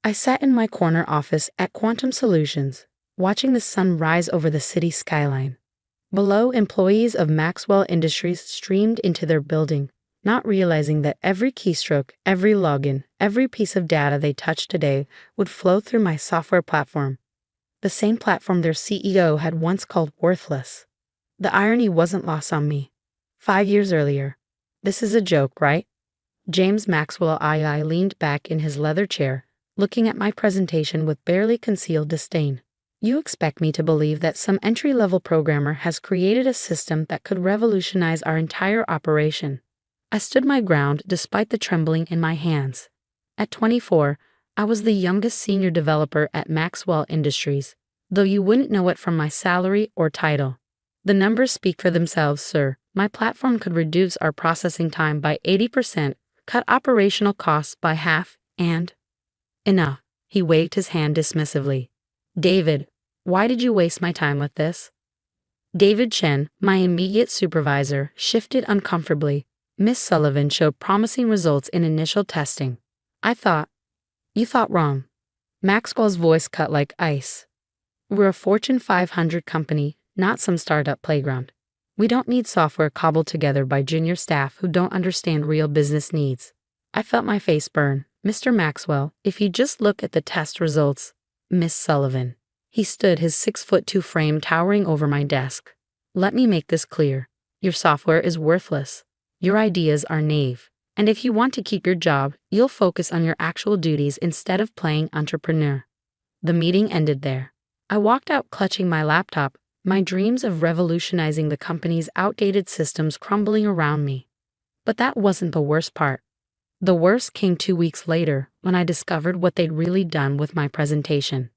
I sat in my corner office at Quantum Solutions, watching the sun rise over the city skyline. Below, employees of Maxwell Industries streamed into their building, not realizing that every keystroke, every login, every piece of data they touched today would flow through my software platform, the same platform their CEO had once called worthless. The irony wasn't lost on me. 5 years earlier. This is a joke, right? James Maxwell II leaned back in his leather chair, looking at my presentation with barely concealed disdain. You expect me to believe that some entry-level programmer has created a system that could revolutionize our entire operation. I stood my ground despite the trembling in my hands. At 24, I was the youngest senior developer at Maxwell Industries, though you wouldn't know it from my salary or title. The numbers speak for themselves, sir. My platform could reduce our processing time by 80%, cut operational costs by half, and... Enough. He waved his hand dismissively. David, why did you waste my time with this? David Chen, my immediate supervisor, shifted uncomfortably. Miss Sullivan showed promising results in initial testing. You thought wrong. Maxwell's voice cut like ice. We're a Fortune 500 company, not some startup playground. We don't need software cobbled together by junior staff who don't understand real business needs. I felt my face burn. Mr. Maxwell, if you just look at the test results. Miss Sullivan. He stood, his 6'2" frame towering over my desk. Let me make this clear. Your software is worthless. Your ideas are naive. And if you want to keep your job, you'll focus on your actual duties instead of playing entrepreneur. The meeting ended there. I walked out clutching my laptop, my dreams of revolutionizing the company's outdated systems crumbling around me. But that wasn't the worst part. The worst came 2 weeks later when I discovered what they'd really done with my presentation.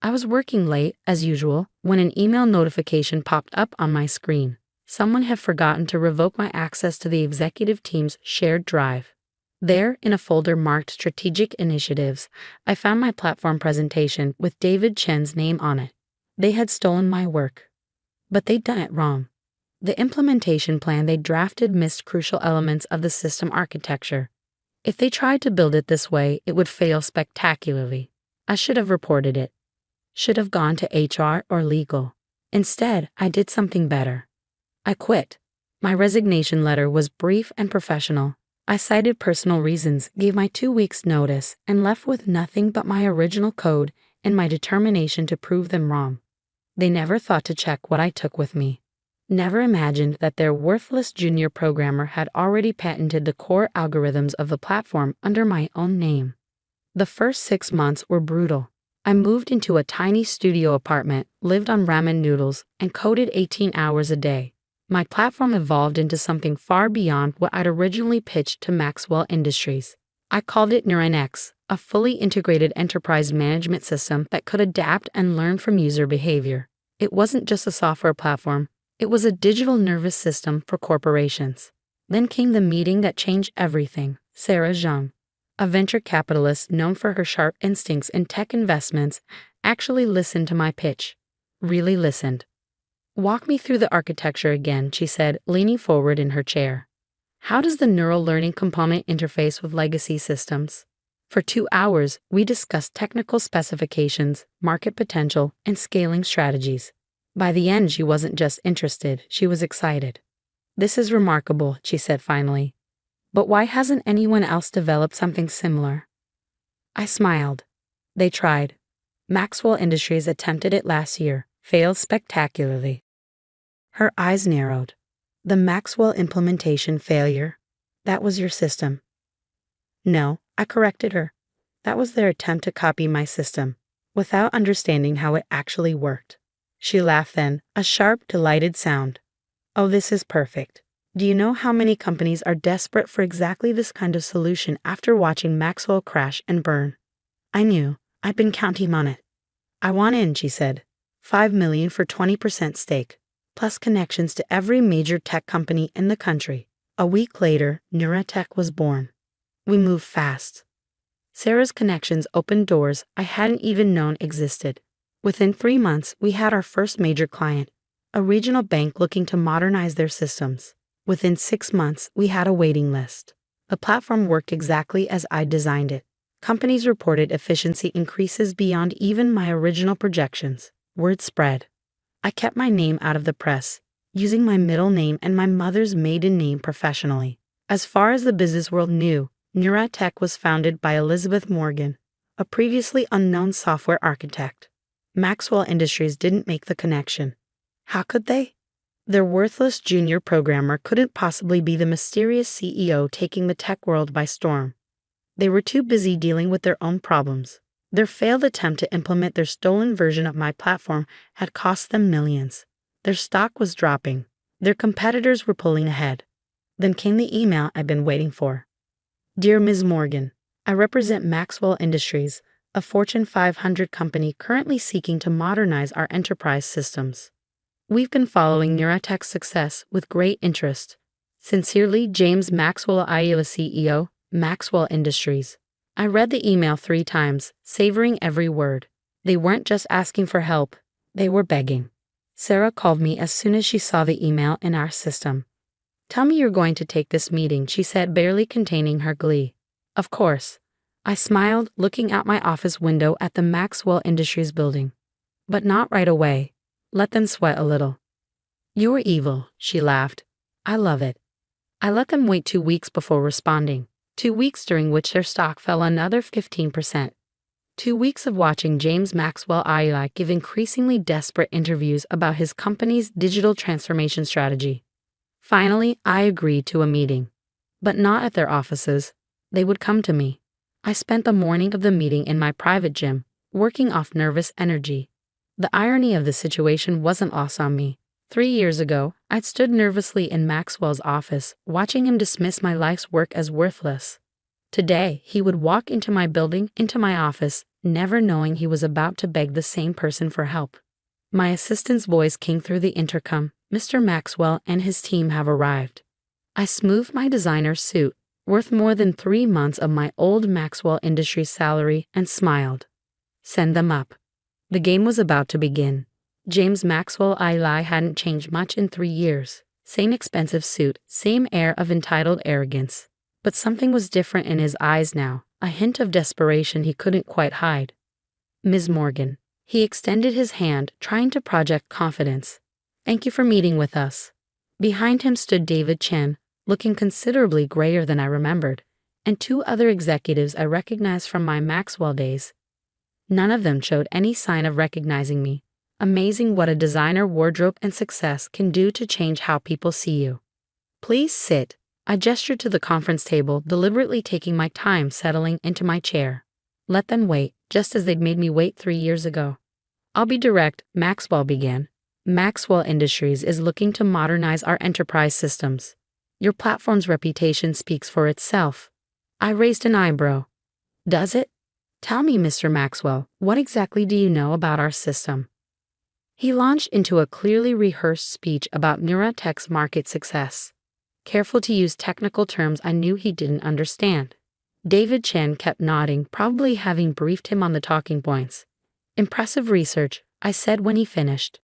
I was working late, as usual, when an email notification popped up on my screen. Someone had forgotten to revoke my access to the executive team's shared drive. There, in a folder marked Strategic Initiatives, I found my platform presentation with David Chen's name on it. They had stolen my work. But they'd done it wrong. The implementation plan they drafted missed crucial elements of the system architecture. If they tried to build it this way, it would fail spectacularly. I should have reported it. Should have gone to HR or legal. Instead, I did something better. I quit. My resignation letter was brief and professional. I cited personal reasons, gave my 2 weeks' notice, and left with nothing but my original code and my determination to prove them wrong. They never thought to check what I took with me. Never imagined that their worthless junior programmer had already patented the core algorithms of the platform under my own name. The first 6 months were brutal. I moved into a tiny studio apartment, lived on ramen noodles, and coded 18 hours a day. My platform evolved into something far beyond what I'd originally pitched to Maxwell Industries. I called it NeuronX, a fully integrated enterprise management system that could adapt and learn from user behavior. It wasn't just a software platform. It was a digital nervous system for corporations. Then came the meeting that changed everything. Sarah Zhang, a venture capitalist known for her sharp instincts in tech investments, actually listened to my pitch. Really listened. Walk me through the architecture again, she said, leaning forward in her chair. How does the neural learning component interface with legacy systems? For 2 hours, we discussed technical specifications, market potential, and scaling strategies. By the end, she wasn't just interested, she was excited. This is remarkable, she said finally. But why hasn't anyone else developed something similar? I smiled. They tried. Maxwell Industries attempted it last year, failed spectacularly. Her eyes narrowed. The Maxwell implementation failure? That was your system. No, I corrected her. That was their attempt to copy my system, without understanding how it actually worked. She laughed then, a sharp, delighted sound. Oh, this is perfect. Do you know how many companies are desperate for exactly this kind of solution after watching Maxwell crash and burn? I knew. I'd been counting on it. I want in, she said. $5 million for 20% stake, plus connections to every major tech company in the country. A week later, Neurotech was born. We moved fast. Sarah's connections opened doors I hadn't even known existed. Within 3 months, we had our first major client, a regional bank looking to modernize their systems. Within 6 months, we had a waiting list. The platform worked exactly as I designed it. Companies reported efficiency increases beyond even my original projections. Word spread. I kept my name out of the press, using my middle name and my mother's maiden name professionally. As far as the business world knew, Neuratech was founded by Elizabeth Morgan, a previously unknown software architect. Maxwell Industries didn't make the connection. How could they? Their worthless junior programmer couldn't possibly be the mysterious CEO taking the tech world by storm. They were too busy dealing with their own problems. Their failed attempt to implement their stolen version of my platform had cost them millions. Their stock was dropping. Their competitors were pulling ahead. Then came the email I'd been waiting for. Dear Ms. Morgan, I represent Maxwell Industries, a Fortune 500 company currently seeking to modernize our enterprise systems. We've been following Neuratech's success with great interest. Sincerely, James Maxwell, Iowa CEO, Maxwell Industries. I read the email 3 times, savoring every word. They weren't just asking for help, they were begging. Sarah called me as soon as she saw the email in our system. Tell me you're going to take this meeting, she said, barely containing her glee. Of course. I smiled, looking out my office window at the Maxwell Industries building. But not right away. Let them sweat a little. You're evil, she laughed. I love it. I let them wait 2 weeks before responding. 2 weeks during which their stock fell another 15%. 2 weeks of watching James Maxwell Iowa give increasingly desperate interviews about his company's digital transformation strategy. Finally, I agreed to a meeting. But not at their offices. They would come to me. I spent the morning of the meeting in my private gym, working off nervous energy. The irony of the situation wasn't lost on me. 3 years ago, I'd stood nervously in Maxwell's office, watching him dismiss my life's work as worthless. Today, he would walk into my building, into my office, never knowing he was about to beg the same person for help. My assistant's voice came through the intercom. Mr. Maxwell and his team have arrived. I smoothed my designer suit, worth more than 3 months of my old Maxwell Industries salary, and smiled. Send them up. The game was about to begin. James Maxwell Iowa hadn't changed much in 3 years. Same expensive suit, same air of entitled arrogance. But something was different in his eyes now, a hint of desperation he couldn't quite hide. Ms. Morgan. He extended his hand, trying to project confidence. Thank you for meeting with us. Behind him stood David Chen, looking considerably grayer than I remembered, and 2 other executives I recognized from my Maxwell days. None of them showed any sign of recognizing me. Amazing what a designer wardrobe and success can do to change how people see you. Please sit. I gestured to the conference table, deliberately taking my time settling into my chair. Let them wait, just as they'd made me wait 3 years ago. I'll be direct, Maxwell began. Maxwell Industries is looking to modernize our enterprise systems. Your platform's reputation speaks for itself. I raised an eyebrow. Does it? Tell me, Mr. Maxwell, what exactly do you know about our system? He launched into a clearly rehearsed speech about Neuratech's market success. Careful to use technical terms I knew he didn't understand. David Chen kept nodding, probably having briefed him on the talking points. Impressive research, I said when he finished.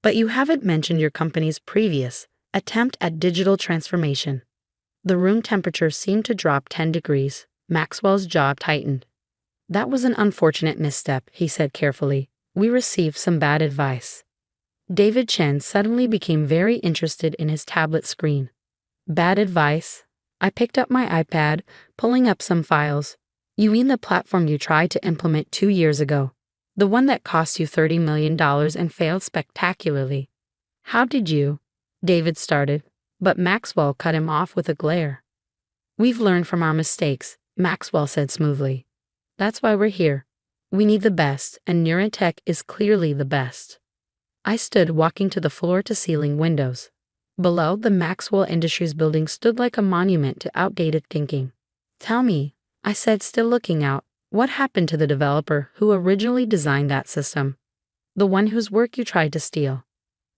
But you haven't mentioned your company's previous attempt at digital transformation. The room temperature seemed to drop 10 degrees. Maxwell's jaw tightened. That was an unfortunate misstep, he said carefully. We received some bad advice. David Chen suddenly became very interested in his tablet screen. Bad advice? I picked up my iPad, pulling up some files. You mean the platform you tried to implement 2 years ago? The one that cost you $30 million and failed spectacularly. How did you? David started, but Maxwell cut him off with a glare. We've learned from our mistakes, Maxwell said smoothly. That's why we're here. We need the best, and Neuratech is clearly the best. I stood walking to the floor-to-ceiling windows. Below, the Maxwell Industries building stood like a monument to outdated thinking. Tell me, I said, still looking out, what happened to the developer who originally designed that system? The one whose work you tried to steal.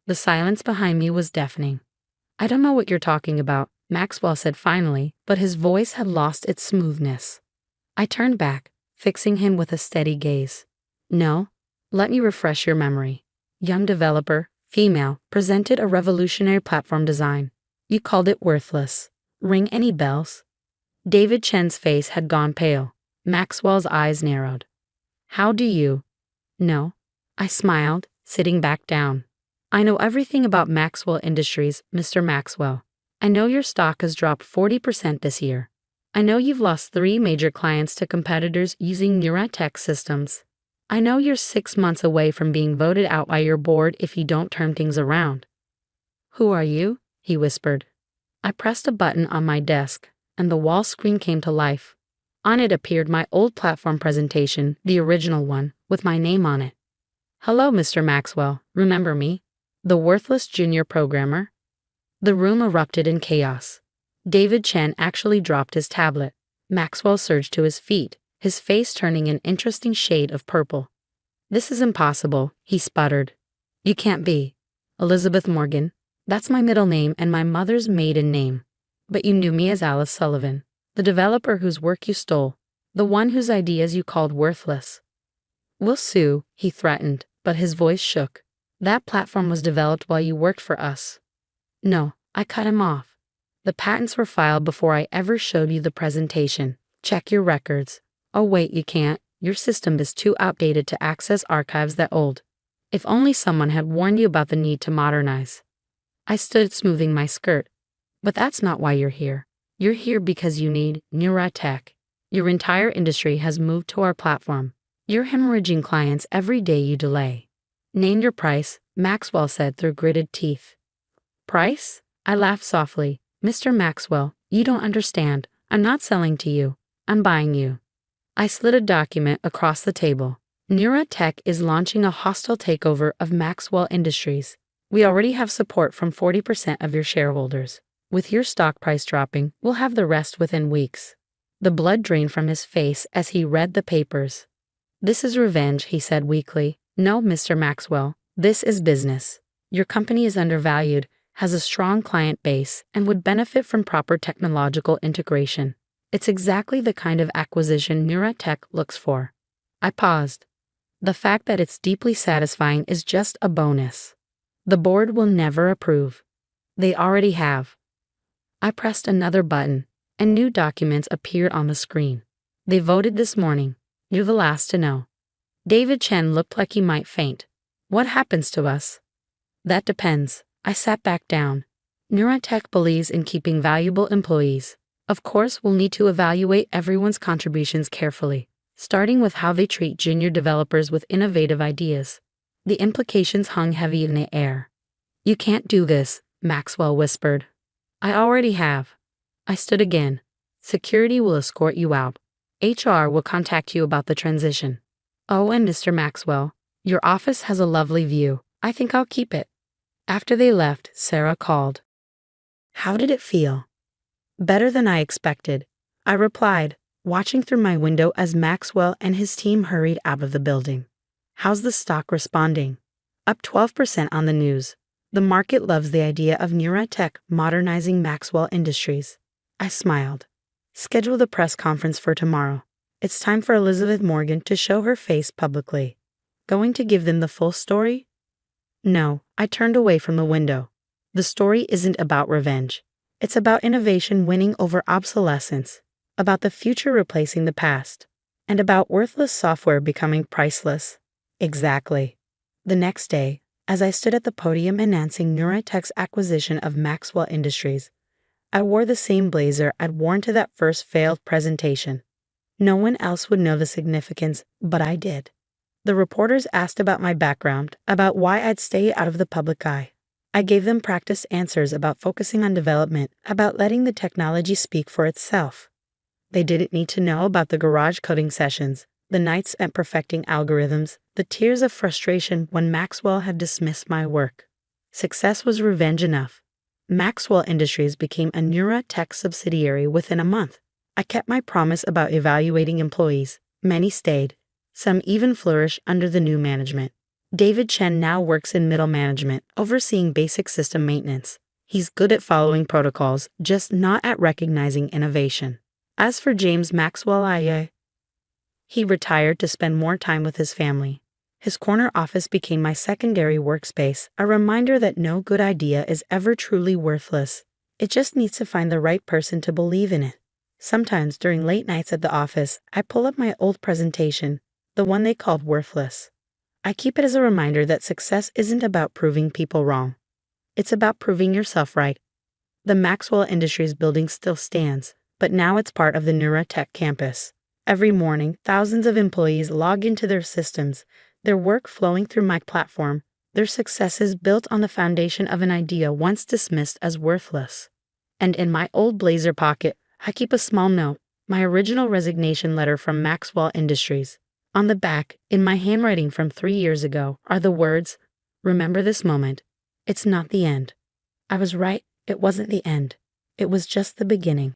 The silence behind me was deafening. I don't know what you're talking about, Maxwell said finally, but his voice had lost its smoothness. I turned back, fixing him with a steady gaze. No, let me refresh your memory. Young developer, female, presented a revolutionary platform design. You called it worthless. Ring any bells? David Chen's face had gone pale. Maxwell's eyes narrowed. How do you know? I smiled, sitting back down. I know everything about Maxwell Industries, Mr. Maxwell. I know your stock has dropped 40% this year. I know you've lost 3 major clients to competitors using Neuratech systems. I know you're 6 months away from being voted out by your board if you don't turn things around. Who are you? He whispered. I pressed a button on my desk, and the wall screen came to life. On it appeared my old platform presentation, the original one, with my name on it. Hello, Mr. Maxwell. Remember me? The worthless junior programmer? The room erupted in chaos. David Chen actually dropped his tablet. Maxwell surged to his feet, his face turning an interesting shade of purple. This is impossible, he sputtered. You can't be. Elizabeth Morgan. That's my middle name and my mother's maiden name. But you knew me as Alice Sullivan, the developer whose work you stole, the one whose ideas you called worthless. We'll sue, he threatened, but his voice shook. That platform was developed while you worked for us. No, I cut him off. The patents were filed before I ever showed you the presentation. Check your records. Oh wait, you can't. Your system is too outdated to access archives that old. If only someone had warned you about the need to modernize. I stood smoothing my skirt. But that's not why you're here. You're here because you need Neuratech. Your entire industry has moved to our platform. You're hemorrhaging clients every day you delay. Name your price, Maxwell said through gritted teeth. Price? I laughed softly. Mr. Maxwell, you don't understand. I'm not selling to you. I'm buying you. I slid a document across the table. Neuratech is launching a hostile takeover of Maxwell Industries. We already have support from 40% of your shareholders. With your stock price dropping, we'll have the rest within weeks. The blood drained from his face as he read the papers. This is revenge, he said weakly. No, Mr. Maxwell, this is business. Your company is undervalued, has a strong client base, and would benefit from proper technological integration. It's exactly the kind of acquisition Neuratech looks for. I paused. The fact that it's deeply satisfying is just a bonus. The board will never approve. They already have. I pressed another button, and new documents appeared on the screen. They voted this morning. You're the last to know. David Chen looked like he might faint. What happens to us? That depends. I sat back down. Neuratech believes in keeping valuable employees. Of course, we'll need to evaluate everyone's contributions carefully, starting with how they treat junior developers with innovative ideas. The implications hung heavy in the air. You can't do this, Maxwell whispered. I already have. I stood again. Security will escort you out. HR will contact you about the transition. Oh, and Mr. Maxwell, your office has a lovely view. I think I'll keep it. After they left, Sarah called. How did it feel? Better than I expected, I replied, watching through my window as Maxwell and his team hurried out of the building. How's the stock responding? Up 12% on the news. The market loves the idea of Neuratech modernizing Maxwell Industries. I smiled. Schedule the press conference for tomorrow. It's time for Elizabeth Morgan to show her face publicly. Going to give them the full story? No, I turned away from the window. The story isn't about revenge. It's about innovation winning over obsolescence, about the future replacing the past, and about worthless software becoming priceless. Exactly. The next day, as I stood at the podium announcing Neuratech's acquisition of Maxwell Industries, I wore the same blazer I'd worn to that first failed presentation. No one else would know the significance, but I did. The reporters asked about my background, about why I'd stay out of the public eye. I gave them practiced answers about focusing on development, about letting the technology speak for itself. They didn't need to know about the garage coding sessions, the nights spent perfecting algorithms, the tears of frustration when Maxwell had dismissed my work. Success was revenge enough. Maxwell Industries became a Neuratech subsidiary within a month. I kept my promise about evaluating employees. Many stayed. Some even flourished under the new management. David Chen now works in middle management, overseeing basic system maintenance. He's good at following protocols, just not at recognizing innovation. As for James Maxwell, he retired to spend more time with his family. His corner office became my secondary workspace, a reminder that no good idea is ever truly worthless. It just needs to find the right person to believe in it. Sometimes during late nights at the office, I pull up my old presentation, the one they called worthless. I keep it as a reminder that success isn't about proving people wrong. It's about proving yourself right. The Maxwell Industries building still stands, but now it's part of the Neura Tech campus. Every morning, thousands of employees log into their systems, their work flowing through my platform, their successes built on the foundation of an idea once dismissed as worthless. And in my old blazer pocket, I keep a small note, my original resignation letter from Maxwell Industries. On the back, in my handwriting from 3 years ago, are the words, "Remember this moment. It's not the end." I was right, it wasn't the end. It was just the beginning.